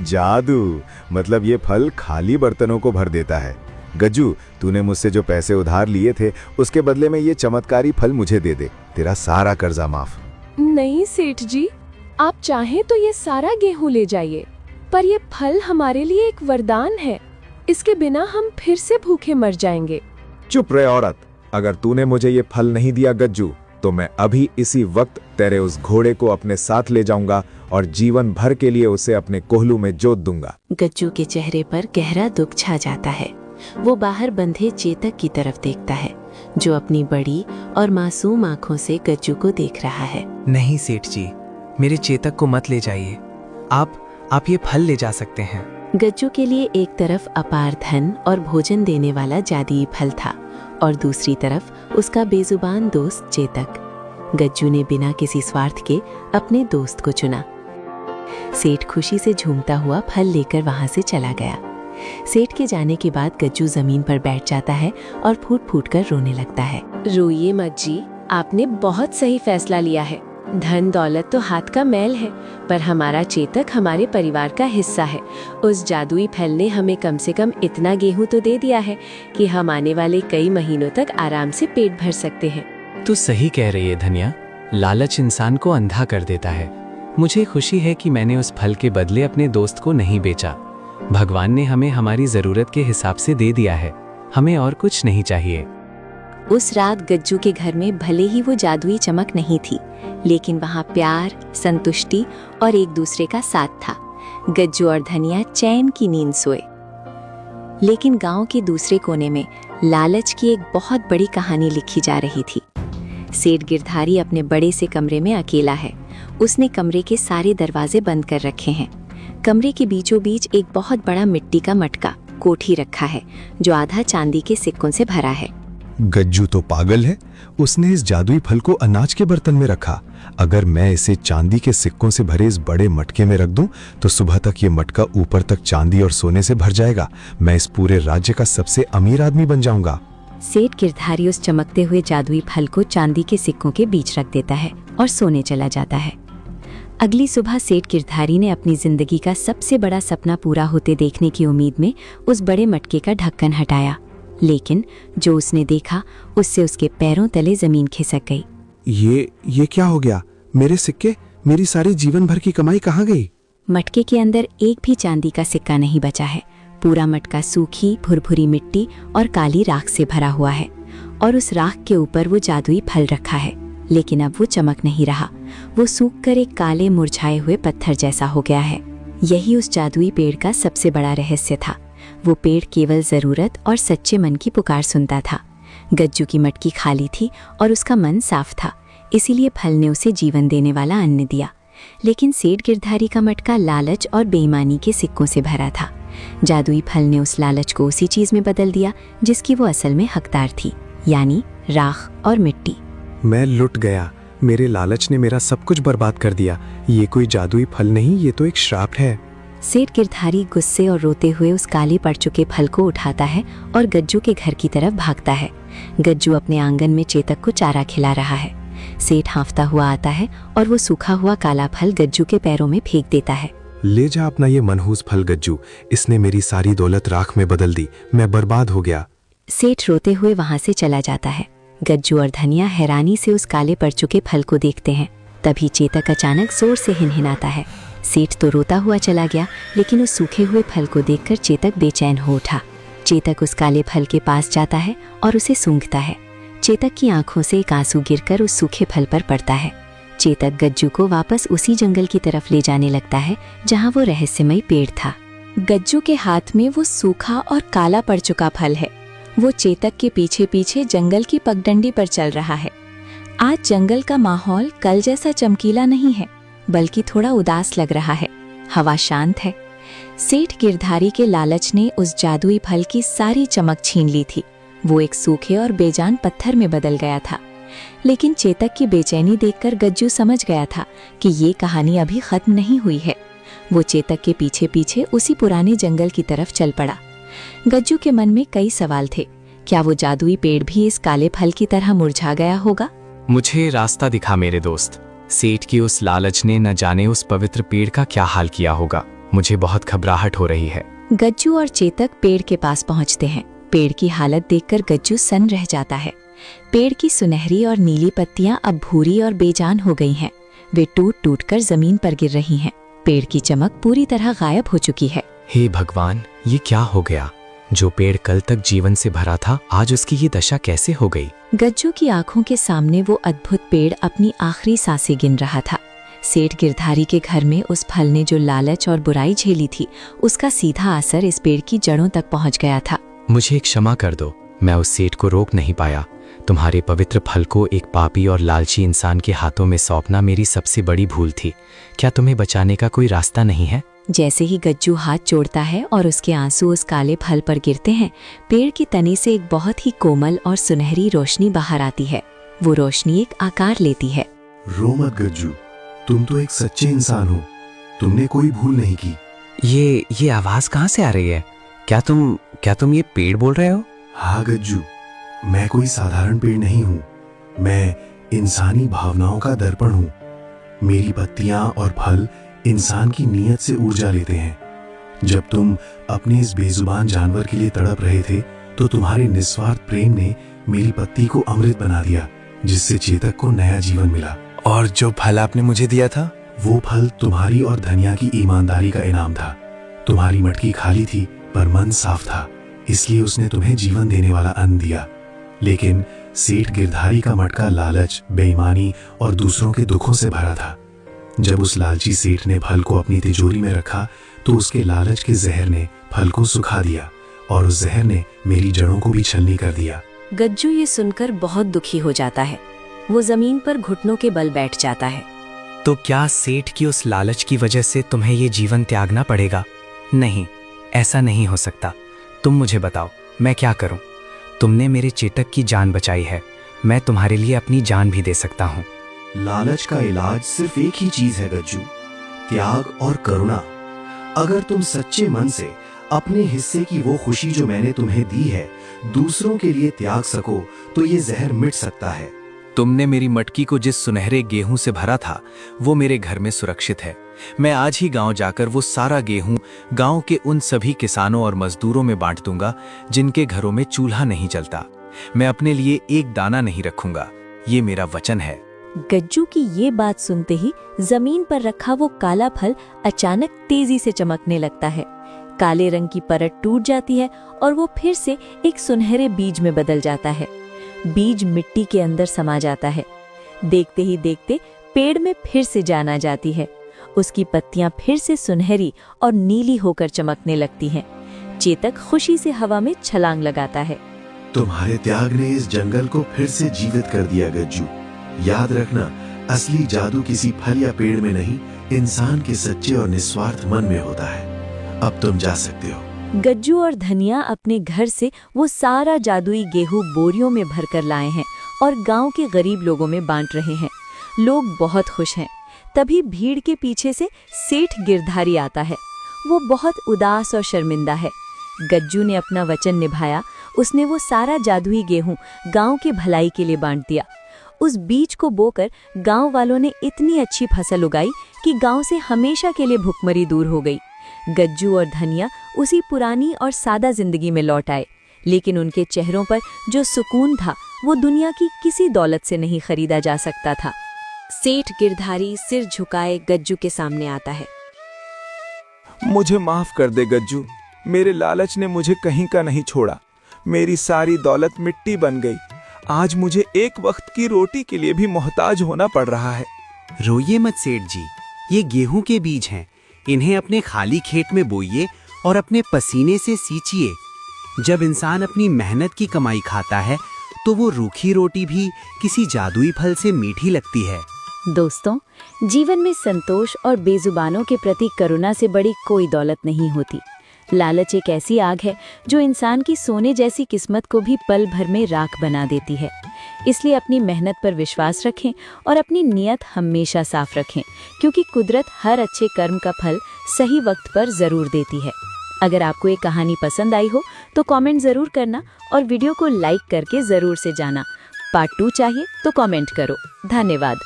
जादू, मतलब ये फल खाली बर्तनों को भर देता है। गज्जू, तूने मुझसे जो पैसे उधार लिए थे उसके बदले में ये चमत्कारी फल मुझे दे दे, तेरा सारा कर्जा माफ। नहीं सेठ जी, आप चाहें तो ये सारा गेहूं ले जाइए, पर ये फल हमारे लिए एक वरदान है। इसके बिना हम फिर से भूखे मर जाएंगे। चुप रहे औरत, अगर तूने मुझे ये फल नहीं दिया गज्जू, तो मैं अभी इसी वक्त तेरे उस घोड़े को अपने साथ ले जाऊंगा और जीवन भर के लिए उसे अपने कोहलू में जोत दूंगा। गज्जू के चेहरे पर गहरा दुख छा जाता है। वो बाहर बंधे चेतक की तरफ देखता है, जो अपनी बड़ी और मासूम आंखों से गज्जू को देख रहा है। नहीं सेठ जी, मेरे चेतक को मत ले जाइए। आप ये फल ले जा सकते हैं। गज्जू के लिए एक तरफ अपार धन और भोजन देने वाला जादुई फल था और दूसरी तरफ उसका बेजुबान दोस्त चेतक। गज्जू ने बिना किसी स्वार्थ के अपने दोस्त को चुना। सेठ खुशी से झूमता हुआ फल लेकर वहां से चला गया। सेठ के जाने के बाद गज्जू जमीन पर बैठ जाता है और फूट फूट कर रोने लगता है। रोइए मत जी, आपने बहुत सही फैसला लिया है। धन दौलत तो हाथ का मैल है, पर हमारा चेतक हमारे परिवार का हिस्सा है। उस जादुई फल ने हमें कम से कम इतना गेहूं तो दे दिया है कि हम आने वाले कई महीनों तक आराम से पेट भर सकते हैं। तू सही कह रही है धनिया, लालच इंसान को अंधा कर देता है। मुझे खुशी है कि मैंने उस फल के बदले अपने दोस्त को नहीं बेचा। भगवान ने हमें हमारी जरूरत के हिसाब से दे दिया है, हमें और कुछ नहीं चाहिए। उस रात गज्जू के घर में भले ही वो जादुई चमक नहीं थी, लेकिन वहाँ प्यार, संतुष्टि और एक दूसरे का साथ था। गज्जू और धनिया चैन की नींद सोए। लेकिन गांव के दूसरे कोने में लालच की एक बहुत बड़ी कहानी लिखी जा रही थी। सेठ गिरधारी अपने बड़े से कमरे में अकेला है। उसने कमरे के सारे दरवाजे बंद कर रखे हैं। कमरे के बीचों बीच एक बहुत बड़ा मिट्टी का मटका कोठी रखा है, जो आधा चांदी के सिक्कों से भरा है। गज्जू तो पागल है, उसने इस जादुई फल को अनाज के बर्तन में रखा। अगर मैं इसे चांदी के सिक्कों से भरे इस बड़े मटके में रख दूं, तो सुबह तक ये मटका ऊपर तक चांदी और सोने से भर जाएगा। मैं इस पूरे राज्य का सबसे अमीर आदमी बन जाऊंगा। सेठ गिरधारी उस चमकते हुए जादुई फल को चांदी के सिक्कों के बीच रख देता है और सोने चला जाता है। अगली सुबह सेठ गिरधारी ने अपनी जिंदगी का सबसे बड़ा सपना पूरा होते देखने की उम्मीद में उस बड़े मटके का ढक्कन हटाया, लेकिन जो उसने देखा उससे उसके पैरों तले जमीन खिसक गई। ये क्या हो गया? मेरे सिक्के, मेरी सारी जीवन भर की कमाई कहाँ गई? मटके के अंदर एक भी चांदी का सिक्का नहीं बचा है। पूरा मटका सूखी भुरभुरी मिट्टी और काली राख से भरा हुआ है और उस राख के ऊपर वो जादुई फल रखा है, लेकिन अब वो चमक नहीं रहा। वो सूखकर एक काले मुरझाए हुए पत्थर जैसा हो गया है। यही उस जादुई पेड़ का सबसे बड़ा रहस्य था। वो पेड़ केवल जरूरत और सच्चे मन की पुकार सुनता था। गज्जू की मटकी खाली थी और उसका मन साफ था, इसीलिए फल ने उसे जीवन देने वाला अन्न दिया। लेकिन सेठ गिरधारी का मटका लालच और बेईमानी के सिक्कों से भरा था। जादुई फल ने उस लालच को उसी चीज में बदल दिया जिसकी वो असल में हकदार थी, यानी राख और मिट्टी। मैं लुट गया। मेरे लालच ने मेरा सब कुछ बर्बाद कर दिया। ये कोई जादुई फल नहीं, ये तो एक श्राप है। सेठ गिरधारी गुस्से और रोते हुए उस काले पड़ चुके फल को उठाता है और गज्जू के घर की तरफ भागता है। गज्जू अपने आंगन में चेतक को चारा खिला रहा है। सेठ हांफता हुआ आता है और वो सूखा हुआ काला फल गज्जू के पैरों में फेंक देता है। ले जा अपना ये मनहूस फल गज्जू, इसने मेरी सारी दौलत राख में बदल दी। मैं बर्बाद हो गया। सेठ रोते हुए वहां से चला जाता है। गज्जू और धनिया हैरानी से उस काले पड़ चुके फल को देखते हैं। तभी चेतक अचानक जोर से हिनहिनाता है। सेठ तो रोता हुआ चला गया, लेकिन उस सूखे हुए फल को देखकर चेतक बेचैन हो उठा। चेतक उस काले फल के पास जाता है और उसे सूंघता है। चेतक की आंखों से एक आंसू गिरकर उस सूखे फल पर पड़ता है। चेतक गज्जू को वापस उसी जंगल की तरफ ले जाने लगता है जहां वो रहस्यमयी पेड़ था। गज्जू के हाथ में वो सूखा और काला पड़ चुका फल है। वो चेतक के पीछे पीछे जंगल की पगडंडी पर चल रहा है। आज जंगल का माहौल कल जैसा चमकीला नहीं है, बल्कि थोड़ा उदास लग रहा है। हवा शांत है। सेठ गिरधारी के लालच ने उस जादुई फल की सारी चमक छीन ली थी। वो एक सूखे और बेजान पत्थर में बदल गया था। लेकिन चेतक की बेचैनी देखकर गज्जू समझ गया था कि ये कहानी अभी खत्म नहीं हुई है। वो चेतक के पीछे पीछे उसी पुराने जंगल की तरफ चल पड़ा। गज्जू के मन में कई सवाल थे। क्या वो जादुई पेड़ भी इस काले फल की तरह मुरझा गया होगा? मुझे रास्ता दिखा मेरे दोस्त। सेठ की उस लालच ने न जाने उस पवित्र पेड़ का क्या हाल किया होगा। मुझे बहुत घबराहट हो रही है। गज्जू और चेतक पेड़ के पास पहुंचते हैं। पेड़ की हालत देखकर गज्जू सन्न रह जाता है। पेड़ की सुनहरी और नीली पत्तियां अब भूरी और बेजान हो गई हैं। वे टूट टूट कर जमीन पर गिर रही हैं। पेड़ की चमक पूरी तरह गायब हो चुकी है। हे भगवान, ये क्या हो गया? जो पेड़ कल तक जीवन से भरा था, आज उसकी ये दशा कैसे हो गई? गज्जू की आंखों के सामने वो अद्भुत पेड़ अपनी आखिरी सांसें गिन रहा था। सेठ गिरधारी के घर में उस फल ने जो लालच और बुराई झेली थी, उसका सीधा असर इस पेड़ की जड़ों तक पहुंच गया था। मुझे क्षमा कर दो, मैं उस सेठ को रोक नहीं पाया। तुम्हारे पवित्र फल को एक पापी और लालची इंसान के हाथों में सौंपना मेरी सबसे बड़ी भूल थी। क्या तुम्हें बचाने का कोई रास्ता नहीं है? जैसे ही गज्जू हाथ जोड़ता है और उसके आंसू उस काले फल पर गिरते हैं, पेड़ की तने से एक बहुत ही कोमल और सुनहरी रोशनी बाहर आती है। वो रोशनी एक आकार लेती है। रो मत गज्जू, तुम तो एक सच्चे इंसान हो। तुमने कोई भूल नहीं की। ये आवाज कहाँ से आ रही है? क्या तुम ये पेड़ बोल रहे हो? हाँ गज्जू, मैं कोई साधारण पेड़ नहीं हूँ। मैं इंसानी भावनाओं का दर्पण हूँ। मेरी पत्तियां और फल इंसान की नीयत से ऊर्जा लेते हैं। जब तुम अपने इस बेजुबान जानवर के लिए तड़प रहे थे, तो तुम्हारे निस्वार्थ प्रेम ने मेरी पत्ती को अमृत बना दिया, जिससे चेतक को नया जीवन मिला। और जो फल आपने मुझे दिया था, वो फल तुम्हारी और धनिया की ईमानदारी का इनाम था। तुम्हारी मटकी खाली थी पर मन साफ था, इसलिए उसने तुम्हें जीवन देने वाला अन्न दिया। लेकिन सेठ गिरधारी का मटका लालच, बेईमानी और दूसरों के दुखों से भरा था। जब उस लालची सेठ ने फल को अपनी तिजोरी में रखा, तो उसके लालच के जहर ने फल को सुखा दिया और उस जहर ने मेरी जड़ों को भी छलनी कर दिया। गज्जू ये सुनकर बहुत दुखी हो जाता है। वो जमीन पर घुटनों के बल बैठ जाता है। तो क्या सेठ की उस लालच की वजह से तुम्हें ये जीवन त्यागना पड़ेगा? नहीं, ऐसा नहीं हो सकता। तुम मुझे बताओ, मैं क्या करूं? तुमने मेरे चेतक की जान बचाई है, मैं तुम्हारे लिए अपनी जान भी दे सकता हूं। लालच का इलाज सिर्फ एक ही चीज है गज्जू, त्याग और करुणा। अगर तुम सच्चे मन से अपने हिस्से की वो खुशी जो मैंने तुम्हें दी है, दूसरों के लिए त्याग सको, तो ये जहर मिट सकता है। तुमने मेरी मटकी को जिस सुनहरे गेहूं से भरा था, वो मेरे घर में सुरक्षित है। मैं आज ही गांव जाकर वो सारा गेहूं गांव के उन सभी किसानों और मजदूरों में बांट दूंगा जिनके घरों में चूल्हा नहीं जलता। मैं अपने लिए एक दाना नहीं रखूंगा, ये मेरा वचन है। गज्जू की ये बात सुनते ही जमीन पर रखा वो काला फल अचानक तेजी से चमकने लगता है। काले रंग की परत टूट जाती है और वो फिर से एक सुनहरे बीज में बदल जाता है। बीज मिट्टी के अंदर समा जाता है। देखते ही देखते पेड़ में फिर से जान आ जाती है। उसकी पत्तियां फिर से सुनहरी और नीली होकर चमकने लगती हैं। चेतक खुशी से हवा में छलांग लगाता है। तुम्हारे त्याग ने इस जंगल को फिर से जीवित कर दिया गज्जू। याद रखना, असली जादू किसी फल या पेड़ में नहीं, इंसान के सच्चे और निस्वार्थ मन में होता है। अब तुम जा सकते हो। गज्जू और धनिया अपने घर से वो सारा जादुई गेहूं बोरियों में भरकर लाए हैं और गांव के गरीब लोगों में बांट रहे हैं। लोग बहुत खुश हैं। तभी भीड़ के पीछे से सेठ गिरधारी आता है। वो बहुत उदास और शर्मिंदा है। गज्जू ने अपना वचन निभाया। उसने वो सारा जादुई गेहूं गांव के भलाई के लिए बांट दिया। उस बीज को बोकर गांव वालों ने इतनी अच्छी फसल उगाई कि गांव से हमेशा के लिए भुखमरी दूर हो गई। गज्जू और धनिया उसी पुरानी और सादा जिंदगी में लौट आए, लेकिन उनके चेहरों पर जो सुकून था वो दुनिया की किसी दौलत से नहीं खरीदा जा सकता था। सेठ गिरधारी सिर झुकाए गज्जू के सामने आता है। मुझे माफ कर दे गज्जू, मेरे लालच ने मुझे कहीं का नहीं छोड़ा। मेरी सारी दौलत मिट्टी बन गई। आज मुझे एक वक्त की रोटी के लिए भी मोहताज होना पड़ रहा है। रोइए मत सेठ जी, ये गेहूं के बीज हैं। इन्हें अपने खाली खेत में बोइए और अपने पसीने से सींचिए। जब इंसान अपनी मेहनत की कमाई खाता है, तो वो रूखी रोटी भी किसी जादुई फल से मीठी लगती है। दोस्तों, जीवन में संतोष और बेजुबानों के प्रति करुणा से बड़ी कोई दौलत नहीं होती। लालच एक ऐसी आग है जो इंसान की सोने जैसी किस्मत को भी पल भर में राख बना देती है। इसलिए अपनी मेहनत पर विश्वास रखें और अपनी नीयत हमेशा साफ रखें, क्योंकि कुदरत हर अच्छे कर्म का फल सही वक्त पर जरूर देती है। अगर आपको ये कहानी पसंद आई हो तो कमेंट जरूर करना और वीडियो को लाइक करके जरूर से जाना। पार्ट 2 चाहिए तो कमेंट करो। धन्यवाद।